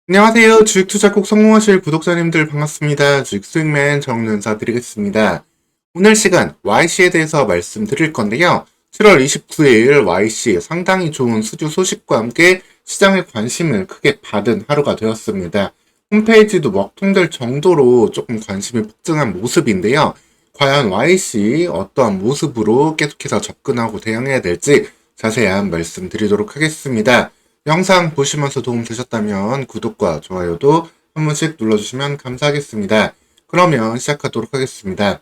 안녕하세요. 주식 투자 꼭 성공하실 구독자님들 반갑습니다. 주식 수익맨 정윤 인사드리겠습니다. 오늘 시간 YC에 대해서 말씀드릴 건데요. 7월 29일 YC 상당히 좋은 수주 소식과 함께 시장의 관심을 크게 받은 하루가 되었습니다. 홈페이지도 먹통될 정도로 조금 관심이 폭증한 모습인데요. 과연 YC 어떠한 모습으로 계속해서 접근하고 대응해야 될지 자세한 말씀 드리도록 하겠습니다. 영상 보시면서 도움 되셨다면 구독과 좋아요도 한 번씩 눌러주시면 감사하겠습니다. 그러면 시작하도록 하겠습니다.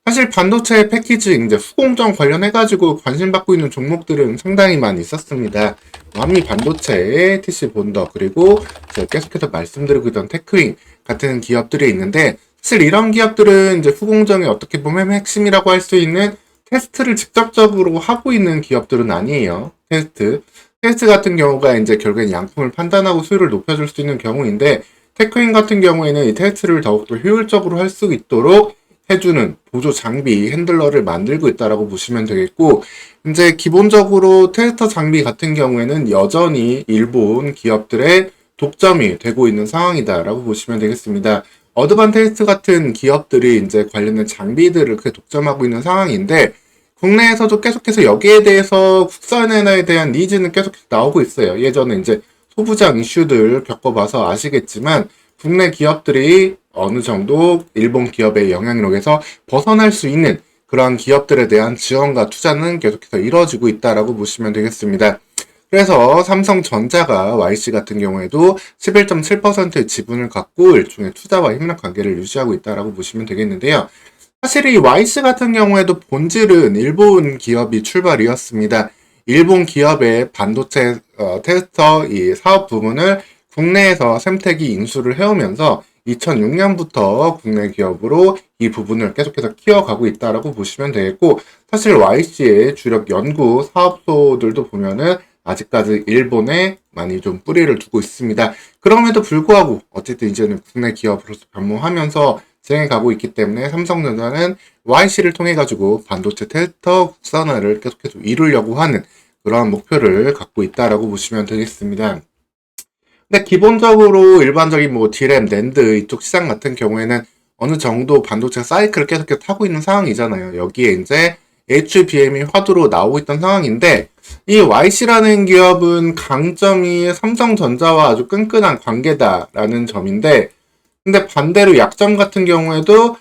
사실 반도체 패키지 이제 후공정 관련해가지고 관심받고 있는 종목들은 상당히 많이 있었습니다. 완미 반도체, TC 본더, 그리고 제가 계속해서 말씀드리고 있던 테크윙 같은 기업들이 있는데, 사실 이런 기업들은 이제 후공정의 어떻게 보면 핵심이라고 할 수 있는 테스트를 직접적으로 하고 있는 기업들은 아니에요. 테스트 같은 경우가 이제 결국엔 양품을 판단하고 수율을 높여줄 수 있는 경우인데, 테크인 같은 경우에는 이 테스트를 더욱더 효율적으로 할 수 있도록 해주는 보조 장비, 핸들러를 만들고 있다라고 보시면 되겠고, 이제 기본적으로 테스터 장비 같은 경우에는 여전히 일본 기업들의 독점이 되고 있는 상황이다라고 보시면 되겠습니다. 어드밴테스트 같은 기업들이 이제 관련된 장비들을 크게 독점하고 있는 상황인데, 국내에서도 계속해서 여기에 대해서 국산에 대한 니즈는 계속 나오고 있어요. 예전에 이제 소부장 이슈들 겪어봐서 아시겠지만 국내 기업들이 어느 정도 일본 기업의 영향력에서 벗어날 수 있는 그러한 기업들에 대한 지원과 투자는 계속해서 이루어지고 있다라고 보시면 되겠습니다. 그래서 삼성전자가 YC 같은 경우에도 11.7%의 지분을 갖고 일종의 투자와 협력 관계를 유지하고 있다라고 보시면 되겠는데요. 사실 이 YC 같은 경우에도 본질은 일본 기업이 출발이었습니다. 일본 기업의 반도체 테스터 이 사업 부문을 국내에서 샘텍이 인수를 해오면서 2006년부터 국내 기업으로 이 부분을 계속해서 키워가고 있다라고 보시면 되겠고, 사실 YC의 주력 연구 사업소들도 보면은 아직까지 일본에 많이 좀 뿌리를 두고 있습니다. 그럼에도 불구하고 어쨌든 이제는 국내 기업으로서 변모하면서 진행해 가고 있기 때문에 삼성전자는 YC를 통해 가지고 반도체 테스터 국산화를 계속해서 이루려고 하는 그러한 목표를 갖고 있다라고 보시면 되겠습니다. 근데 기본적으로 일반적인 뭐 D램, 낸드 이쪽 시장 같은 경우에는 어느 정도 반도체 사이클을 계속해서 타고 있는 상황이잖아요. 여기에 이제 HBM이 화두로 나오고 있던 상황인데, 이 YC라는 기업은 강점이 삼성전자와 아주 끈끈한 관계다라는 점인데, 근데 반대로 약점 같은 경우에도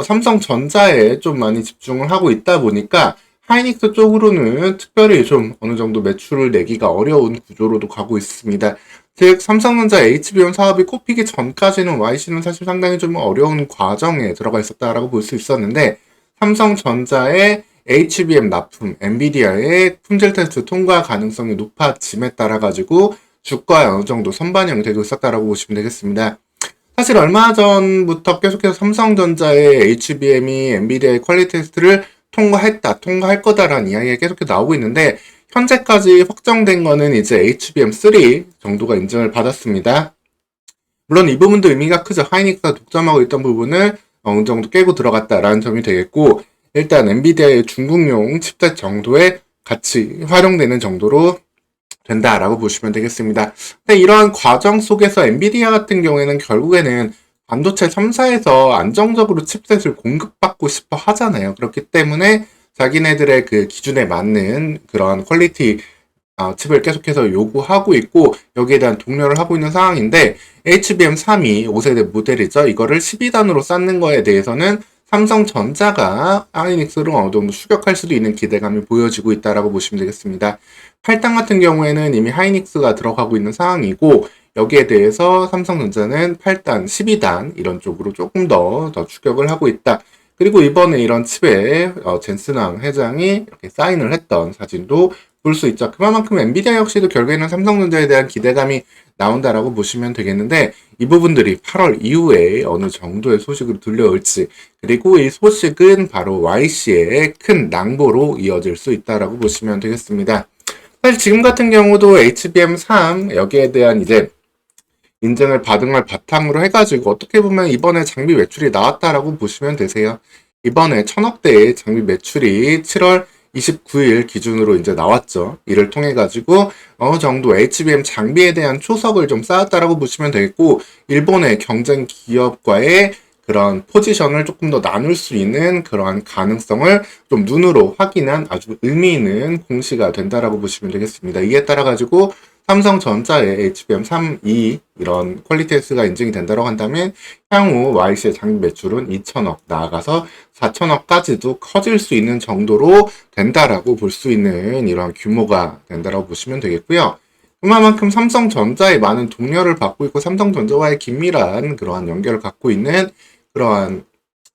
삼성전자에 좀 많이 집중을 하고 있다 보니까 하이닉스 쪽으로는 특별히 좀 어느 정도 매출을 내기가 어려운 구조로도 가고 있습니다. 즉 삼성전자 HBM 사업이 꼽히기 전까지는 YC는 사실 상당히 좀 어려운 과정에 들어가 있었다라고 볼 수 있었는데, 삼성전자의 HBM 납품, 엔비디아의 품질 테스트 통과 가능성이 높아짐에 따라 가지고 주가에 어느 정도 선반영이 되고 있었다라고 보시면 되겠습니다. 사실 얼마 전부터 계속해서 삼성전자의 HBM이 엔비디아의 퀄리티 테스트를 통과할 거다라는 이야기가 계속해서 나오고 있는데, 현재까지 확정된 거는 이제 HBM3 정도가 인정을 받았습니다. 물론 이 부분도 의미가 크죠. 하이닉스가 독점하고 있던 부분을 어느 정도 깨고 들어갔다라는 점이 되겠고, 일단 엔비디아의 중국용 칩셋 정도에 같이 활용되는 정도로 된다라고 보시면 되겠습니다. 근데 이러한 과정 속에서 엔비디아 같은 경우에는 결국에는 반도체 3사에서 안정적으로 칩셋을 공급받고 싶어 하잖아요. 그렇기 때문에 자기네들의 그 기준에 맞는 그러한 퀄리티 칩을 계속해서 요구하고 있고, 여기에 대한 독려를 하고 있는 상황인데, HBM3이 5세대 모델이죠. 이거를 12단으로 쌓는 거에 대해서는 삼성전자가 하이닉스를 어느 정도 추격할 수도 있는 기대감이 보여지고 있다라고 보시면 되겠습니다. 8단 같은 경우에는 이미 하이닉스가 들어가고 있는 상황이고, 여기에 대해서 삼성전자는 8단, 12단 이런 쪽으로 조금 더 추격을 하고 있다. 그리고 이번에 이런 칩에 젠슨왕 회장이 이렇게 사인을 했던 사진도 볼 수 있죠. 그만큼 엔비디아 역시도 결국에는 삼성전자에 대한 기대감이 나온다라고 보시면 되겠는데, 이 부분들이 8월 이후에 어느 정도의 소식으로 들려올지, 그리고 이 소식은 바로 YC의 큰 낭보로 이어질 수 있다라고 보시면 되겠습니다. 사실 지금 같은 경우도 HBM3 여기에 대한 이제 인증을 받은 걸 바탕으로 해가지고 어떻게 보면 이번에 장비 매출이 나왔다라고 보시면 되세요. 이번에 1000억대의 장비 매출이 7월 29일 기준으로 이제 나왔죠. 이를 통해 가지고 어느 정도 HBM 장비에 대한 초석을 좀 쌓았다라고 보시면 되겠고, 일본의 경쟁 기업과의 그런 포지션을 조금 더 나눌 수 있는 그러한 가능성을 좀 눈으로 확인한 아주 의미 있는 공시가 된다라고 보시면 되겠습니다. 이에 따라 가지고 삼성전자의 HBM3E 이런 퀄리티S가 인증이 된다고 한다면 향후 YC의 장비 매출은 2천억 나아가서 4천억까지도 커질 수 있는 정도로 된다라고 볼 수 있는 이러한 규모가 된다라고 보시면 되겠고요. 그만큼 삼성전자의 많은 동료를 받고 있고 삼성전자와의 긴밀한 그러한 연결을 갖고 있는 그러한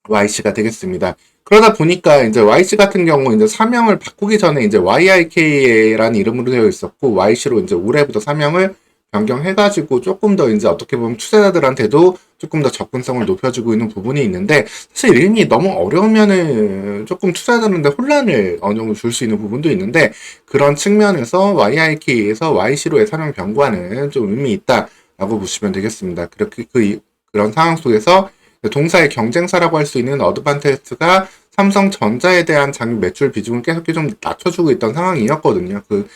YC가 되겠습니다. 그러다 보니까 이제 YC 같은 경우 이제 사명을 바꾸기 전에 이제 YIK라는 이름으로 되어 있었고 YC로 이제 올해부터 사명을 변경해가지고 조금 더 이제 어떻게 보면 투자자들한테도 조금 더 접근성을 높여주고 있는 부분이 있는데, 사실 이름이 너무 어려우면은 조금 투자자들한테 혼란을 어느 정도 줄 수 있는 부분도 있는데, 그런 측면에서 YIK에서 YC로의 사명 변화는 좀 의미 있다라고 보시면 되겠습니다. 그렇게 그런 상황 속에서 동사의 경쟁사라고 할 수 있는 어드밴티지가 삼성전자에 대한 장비 매출 비중을 계속 좀 낮춰주고 있던 상황이었거든요. 그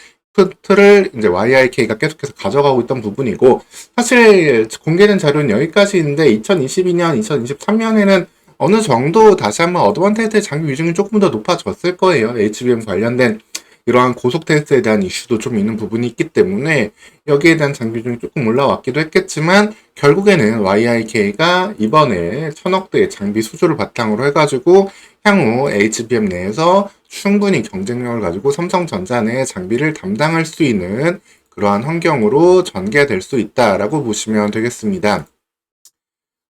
틀을 이제 YIK가 계속해서 가져가고 있던 부분이고, 사실 공개된 자료는 여기까지인데 2022년, 2023년에는 어느 정도 다시 한번 어드밴티지 장비 비중이 조금 더 높아졌을 거예요. HBM 관련된 이러한 고속 테스트에 대한 이슈도 좀 있는 부분이 있기 때문에 여기에 대한 장비 비중이 조금 올라왔기도 했겠지만, 결국에는 YIK가 이번에 1000억대의 장비 수주를 바탕으로 해가지고 향후 HBM 내에서 충분히 경쟁력을 가지고 삼성전자 내 장비를 담당할 수 있는 그러한 환경으로 전개될 수 있다라고 보시면 되겠습니다.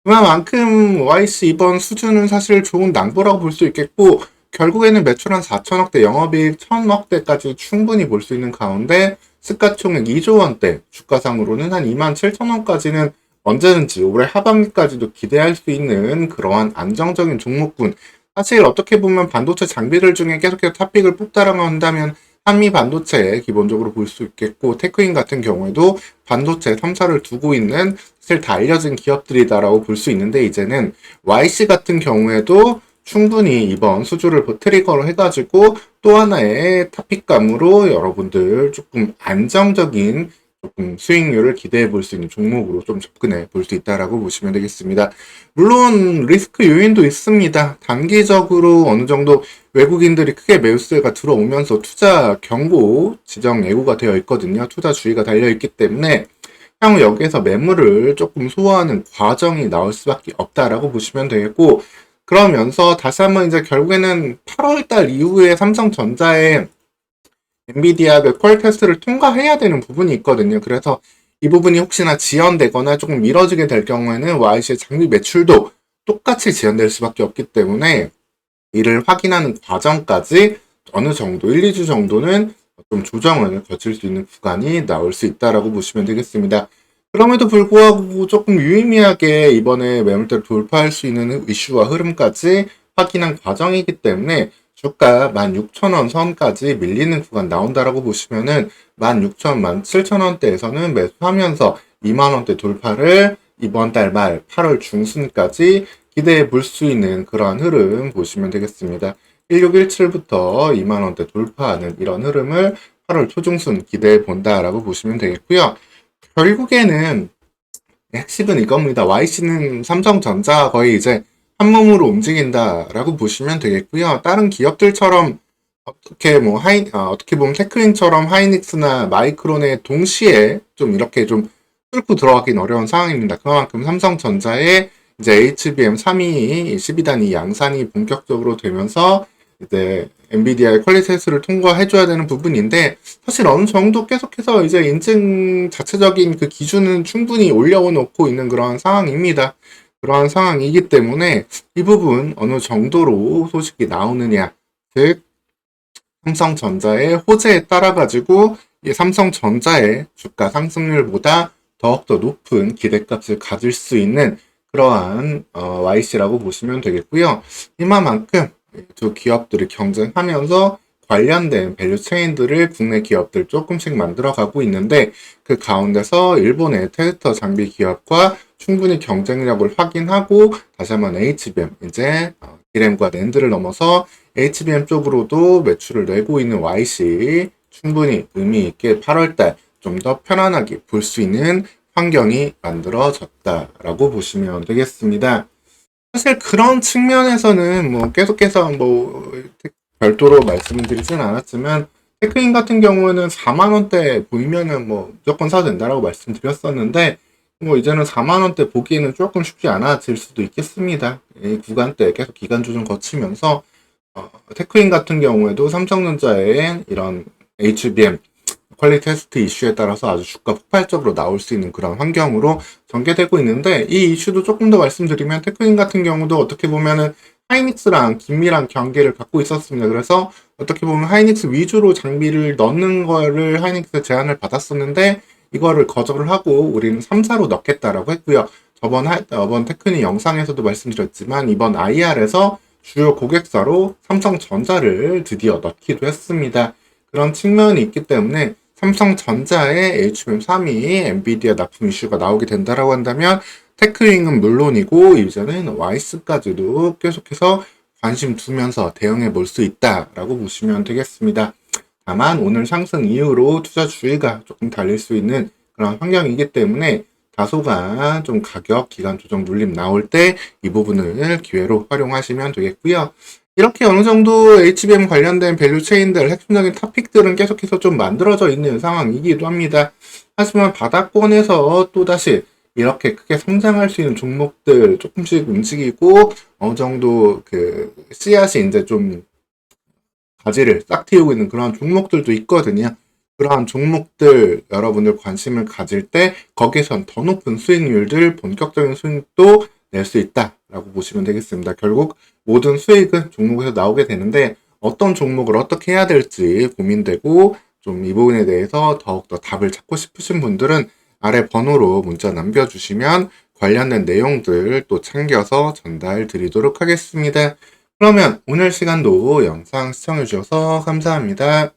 그만큼 YC 이번 수준은 사실 좋은 낭보라고 볼 수 있겠고, 결국에는 매출 한 4천억대, 영업이익 1000억대까지 충분히 볼 수 있는 가운데 시가총액 2조 원대, 주가상으로는 한 27,000원까지는 언제든지 올해 하반기까지도 기대할 수 있는 그러한 안정적인 종목군. 사실 어떻게 보면 반도체 장비들 중에 계속해서 탑픽을 뽑다라고 한다면 한미 반도체 기본적으로 볼 수 있겠고, 테크인 같은 경우에도 반도체 3사를 두고 있는 사실 다 알려진 기업들이다라고 볼 수 있는데, 이제는 YC 같은 경우에도 충분히 이번 수주를 트리거로 해가지고 또 하나의 탑픽감으로 여러분들 조금 안정적인 조금 수익률을 기대해 볼 수 있는 종목으로 좀 접근해 볼 수 있다라고 보시면 되겠습니다. 물론 리스크 요인도 있습니다. 단기적으로 어느 정도 외국인들이 크게 매수세가 들어오면서 투자 경고 지정 예고가 되어 있거든요. 투자 주의가 달려 있기 때문에 향후 여기에서 매물을 조금 소화하는 과정이 나올 수밖에 없다라고 보시면 되겠고, 그러면서 다시 한번 이제 결국에는 8월달 이후에 삼성전자의 엔비디아 그 퀄 테스트를 통과해야 되는 부분이 있거든요. 그래서 이 부분이 혹시나 지연되거나 조금 미뤄지게 될 경우에는 YC의 장비 매출도 똑같이 지연될 수밖에 없기 때문에 이를 확인하는 과정까지 어느 정도 1, 2주 정도는 좀 조정을 거칠 수 있는 구간이 나올 수 있다라고 보시면 되겠습니다. 그럼에도 불구하고 조금 유의미하게 이번에 매물대를 돌파할 수 있는 이슈와 흐름까지 확인한 과정이기 때문에 주가 16,000원 선까지 밀리는 구간 나온다라고 보시면은 16,000원, 17,000원대에서는 매수하면서 2만원대 돌파를 이번 달 말 8월 중순까지 기대해 볼 수 있는 그러한 흐름 보시면 되겠습니다. 1617부터 2만원대 돌파하는 이런 흐름을 8월 초중순 기대해 본다라고 보시면 되겠고요. 결국에는 핵심은 이겁니다. YC는 삼성전자 거의 이제 한 몸으로 움직인다라고 보시면 되겠고요. 다른 기업들처럼 어떻게 보면 테크인처럼 하이닉스나 마이크론에 동시에 좀 이렇게 좀 뚫고 들어가긴 어려운 상황입니다. 그만큼 삼성전자의 이제 HBM 3위 12단위 양산이 본격적으로 되면서 이제 엔비디아의 퀄리티 테스트를 통과해줘야 되는 부분인데, 사실 어느 정도 계속해서 이제 인증 자체적인 그 기준은 충분히 올려놓고 있는 그런 상황입니다. 그러한 상황이기 때문에 이 부분 어느 정도로 소식이 나오느냐, 즉 삼성전자의 호재에 따라 가지고 이 삼성전자의 주가 상승률보다 더욱더 높은 기대값을 가질 수 있는 그러한 YC라고 보시면 되겠고요. 이만큼 두 기업들이 경쟁하면서 관련된 밸류 체인들을 국내 기업들 조금씩 만들어가고 있는데, 그 가운데서 일본의 테스터 장비 기업과 충분히 경쟁력을 확인하고 다시 한번 HBM 이제 D램과 낸드를 넘어서 HBM 쪽으로도 매출을 내고 있는 YC 충분히 의미 있게 8월달 좀 더 편안하게 볼 수 있는 환경이 만들어졌다라고 보시면 되겠습니다. 사실 그런 측면에서는 뭐 계속해서 뭐 별도로 말씀을 드리진 않았지만 테크인 같은 경우에는 4만 원대 보이면은 뭐 무조건 사도 된다라고 말씀드렸었는데 뭐 이제는 4만 원대 보기에는 조금 쉽지 않아질 수도 있겠습니다. 이 구간대 계속 기간 조정 거치면서 테크인 같은 경우에도 삼성전자의 이런 HBM 퀄리티 테스트 이슈에 따라서 아주 주가 폭발적으로 나올 수 있는 그런 환경으로 전개되고 있는데 이 이슈도 조금 더 말씀드리면 테크인 같은 경우도 어떻게 보면은 하이닉스랑 긴밀한 경계를 갖고 있었습니다. 그래서 어떻게 보면 하이닉스 위주로 장비를 넣는 거를 하이닉스 제안을 받았었는데 이거를 거절을 하고 우리는 3사로 넣겠다라고 했고요. 저번 테크니 영상에서도 말씀드렸지만 이번 IR에서 주요 고객사로 삼성전자를 드디어 넣기도 했습니다. 그런 측면이 있기 때문에 삼성전자의 HBM3이 엔비디아 납품 이슈가 나오게 된다라고 한다면 테크윙은 물론이고 이제는 와이스까지도 계속해서 관심 두면서 대응해 볼 수 있다라고 보시면 되겠습니다. 다만 오늘 상승 이후로 투자 주의가 조금 달릴 수 있는 그런 환경이기 때문에 다소간 좀 가격 기간 조정 눌림 나올 때 이 부분을 기회로 활용하시면 되겠고요. 이렇게 어느 정도 HBM 관련된 밸류 체인들, 핵심적인 토픽들은 계속해서 좀 만들어져 있는 상황이기도 합니다. 하지만 바닥권에서 또다시 이렇게 크게 성장할 수 있는 종목들 조금씩 움직이고 어느 정도 그 씨앗이 이제 좀 가지를 싹 틔우고 있는 그런 종목들도 있거든요. 그러한 종목들 여러분들 관심을 가질 때 거기선 더 높은 수익률들, 본격적인 수익도 낼 수 있다라고 보시면 되겠습니다. 결국 모든 수익은 종목에서 나오게 되는데 어떤 종목을 어떻게 해야 될지 고민되고 좀 이 부분에 대해서 더욱더 답을 찾고 싶으신 분들은 아래 번호로 문자 남겨주시면 관련된 내용들 또 챙겨서 전달 드리도록 하겠습니다. 그러면 오늘 시간도 영상 시청해주셔서 감사합니다.